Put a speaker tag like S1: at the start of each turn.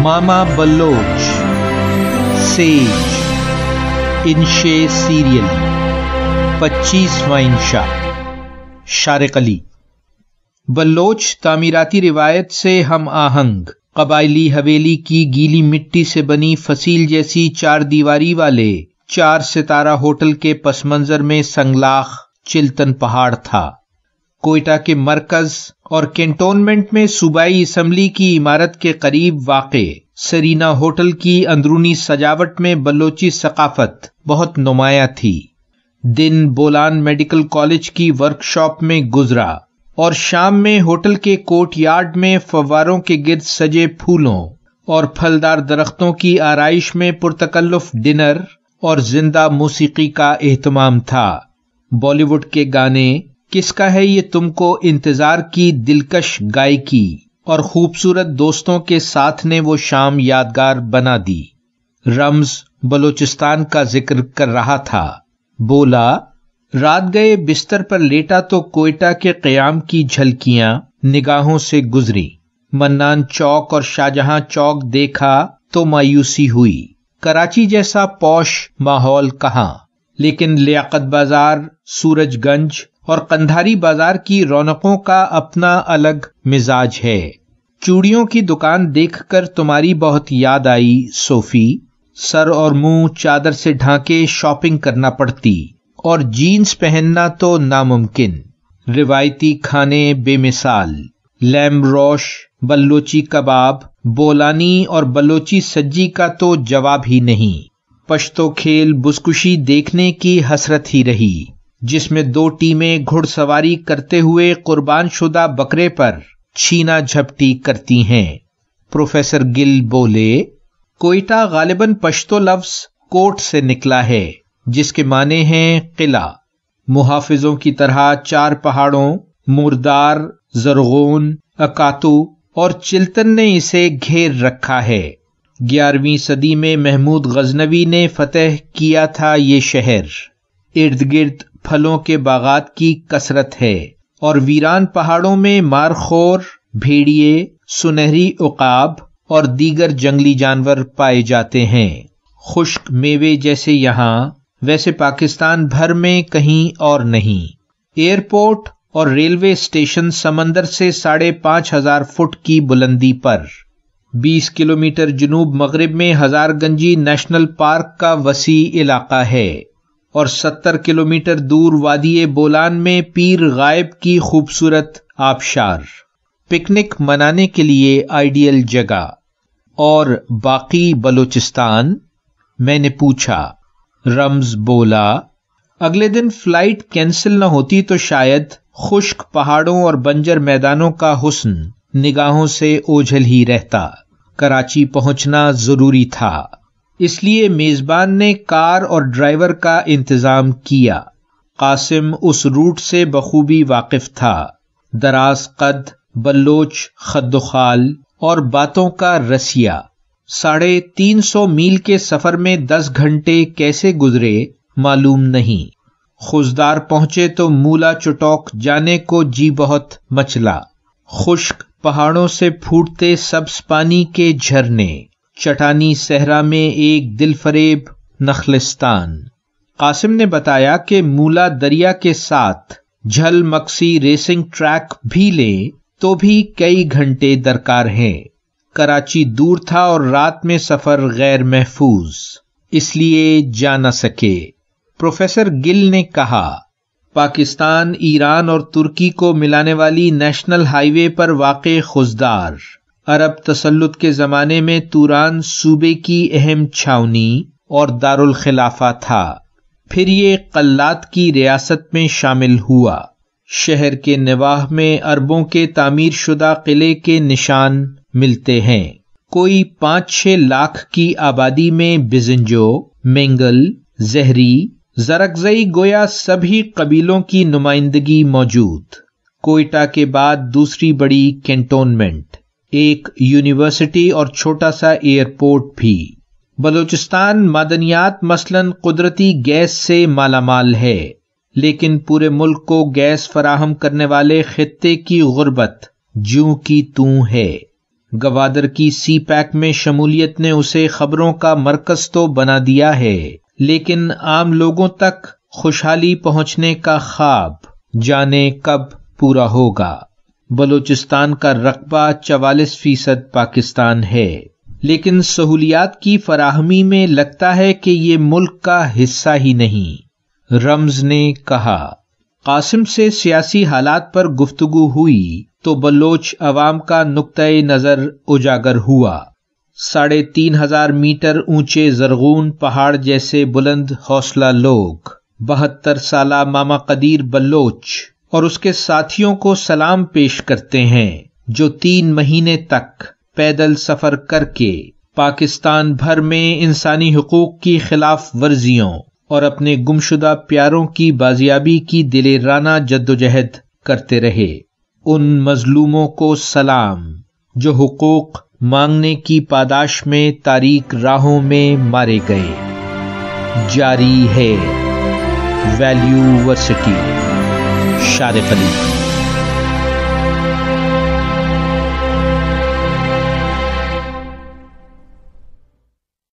S1: ماما بلوچ، سیج، انشے serial, 25واں انشا، شارق علی۔ بلوچ تعمیراتی روایت سے ہم آہنگ، قبائلی حویلی کی گیلی مٹی سے بنی فصیل جیسی چار دیواری والے 4 ستارہ ہوٹل کے پس منظر میں سنگلاخ چلتن پہاڑ تھا۔ کوئٹہ کے مرکز اور کینٹونمنٹ میں صوبائی اسمبلی کی عمارت کے قریب واقع سرینا ہوٹل کی اندرونی سجاوٹ میں بلوچی ثقافت بہت نمایاں تھی۔ دن بولان میڈیکل کالج کی ورک شاپ میں گزرا اور شام میں ہوٹل کے کورٹ یارڈ میں فواروں کے گرد سجے پھولوں اور پھلدار درختوں کی آرائش میں پرتکلف ڈنر اور زندہ موسیقی کا اہتمام تھا۔ بالی ووڈ کے گانے، کس کا ہے یہ تم کو انتظار کی دلکش گائیکی اور خوبصورت دوستوں کے ساتھ نے وہ شام یادگار بنا دی۔ رمز بلوچستان کا ذکر کر رہا تھا، بولا، رات گئے بستر پر لیٹا تو کوئٹہ کے قیام کی جھلکیاں نگاہوں سے گزری۔ منان چوک اور شاہجہاں چوک دیکھا تو مایوسی ہوئی۔ کراچی جیسا پوش ماحول کہاں، لیکن لیاقت بازار، سورج گنج اور قندھاری بازار کی رونقوں کا اپنا الگ مزاج ہے۔ چوڑیوں کی دکان دیکھ کر تمہاری بہت یاد آئی صوفی۔ سر اور منہ چادر سے ڈھانکے شاپنگ کرنا پڑتی اور جینز پہننا تو ناممکن۔ روایتی کھانے بے مثال، لیمب روش، بلوچی کباب، بولانی اور بلوچی سجی کا تو جواب ہی نہیں۔ پشتو کھیل بزکشی دیکھنے کی حسرت ہی رہی، جس میں 2 ٹیمیں گھڑ سواری کرتے ہوئے قربان شدہ بکرے پر چھینا جھپٹی کرتی ہیں۔ پروفیسر گل بولے، کوئٹہ غالباً پشتو لفظ کوٹ سے نکلا ہے، جس کے معنی ہیں قلعہ۔ محافظوں کی طرح 4 پہاڑوں مردار، زرغون، اکاتو اور چلتن نے اسے گھیر رکھا ہے۔ 11ویں صدی میں محمود غزنوی نے فتح کیا تھا یہ شہر۔ ارد گرد پھلوں کے باغات کی کثرت ہے اور ویران پہاڑوں میں مارخور، بھیڑیے، سنہری عقاب اور دیگر جنگلی جانور پائے جاتے ہیں۔ خشک میوے جیسے یہاں، ویسے پاکستان بھر میں کہیں اور نہیں۔ ایئرپورٹ اور ریلوے اسٹیشن سمندر سے 5500 فٹ کی بلندی پر۔ 20 کلومیٹر جنوب مغرب میں ہزار گنجی نیشنل پارک کا وسیع علاقہ ہے اور 70 کلومیٹر دور وادی بولان میں پیر غائب کی خوبصورت آبشار، پکنک منانے کے لیے آئیڈیل جگہ۔ اور باقی بلوچستان؟ میں نے پوچھا۔ رمز بولا، اگلے دن فلائٹ کینسل نہ ہوتی تو شاید خشک پہاڑوں اور بنجر میدانوں کا حسن نگاہوں سے اوجھل ہی رہتا۔ کراچی پہنچنا ضروری تھا، اس لیے میزبان نے کار اور ڈرائیور کا انتظام کیا۔ قاسم اس روٹ سے بخوبی واقف تھا۔ دراز قد، بلوچ خد و خال اور باتوں کا رسیہ۔ 350 میل کے سفر میں 10 گھنٹے کیسے گزرے معلوم نہیں۔ خزدار پہنچے تو مولا چٹوک جانے کو جی بہت مچلا۔ خشک پہاڑوں سے پھوٹتے سبز پانی کے جھرنے، چٹانی صحرا میں ایک دل فریب نخلستان۔ قاسم نے بتایا کہ مولا دریا کے ساتھ جھل مکسی ریسنگ ٹریک بھی لیں تو بھی کئی گھنٹے درکار ہیں۔ کراچی دور تھا اور رات میں سفر غیر محفوظ، اس لیے جا نہ سکے۔ پروفیسر گل نے کہا، پاکستان، ایران اور ترکی کو ملانے والی نیشنل ہائی وے پر واقع خزدار عرب تسلط کے زمانے میں توران صوبے کی اہم چھاونی اور دارالخلافہ تھا، پھر یہ قلات کی ریاست میں شامل ہوا۔ شہر کے نواح میں اربوں کے تعمیر شدہ قلعے کے نشان ملتے ہیں۔ کوئی 5-6 لاکھ کی آبادی میں بزنجو، مینگل، زہری، زرکزئی گویا سبھی قبیلوں کی نمائندگی موجود۔ کوئٹہ کے بعد دوسری بڑی کینٹونمنٹ، ایک یونیورسٹی اور چھوٹا سا ایئرپورٹ بھی۔ بلوچستان معدنیات مثلاً قدرتی گیس سے مالا مال ہے، لیکن پورے ملک کو گیس فراہم کرنے والے خطے کی غربت جوں کی توں ہے۔ گوادر کی سی پیک میں شمولیت نے اسے خبروں کا مرکز تو بنا دیا ہے، لیکن عام لوگوں تک خوشحالی پہنچنے کا خواب جانے کب پورا ہوگا۔ بلوچستان کا رقبہ 44% پاکستان ہے، لیکن سہولیات کی فراہمی میں لگتا ہے کہ یہ ملک کا حصہ ہی نہیں۔ رمز نے کہا۔ قاسم سے سیاسی حالات پر گفتگو ہوئی تو بلوچ عوام کا نقطۂ نظر اجاگر ہوا۔ 3500 میٹر اونچے زرغون پہاڑ جیسے بلند حوصلہ لوگ 72 سالہ ماما قدیر بلوچ اور اس کے ساتھیوں کو سلام پیش کرتے ہیں، جو 3 مہینے تک پیدل سفر کر کے پاکستان بھر میں انسانی حقوق کی خلاف ورزیوں اور اپنے گمشدہ پیاروں کی بازیابی کی دلیرانہ جدوجہد کرتے رہے۔ ان مظلوموں کو سلام جو حقوق مانگنے کی پاداش میں تاریک راہوں میں مارے گئے۔ جاری ہے ویلیو ورسٹی، شارق علی۔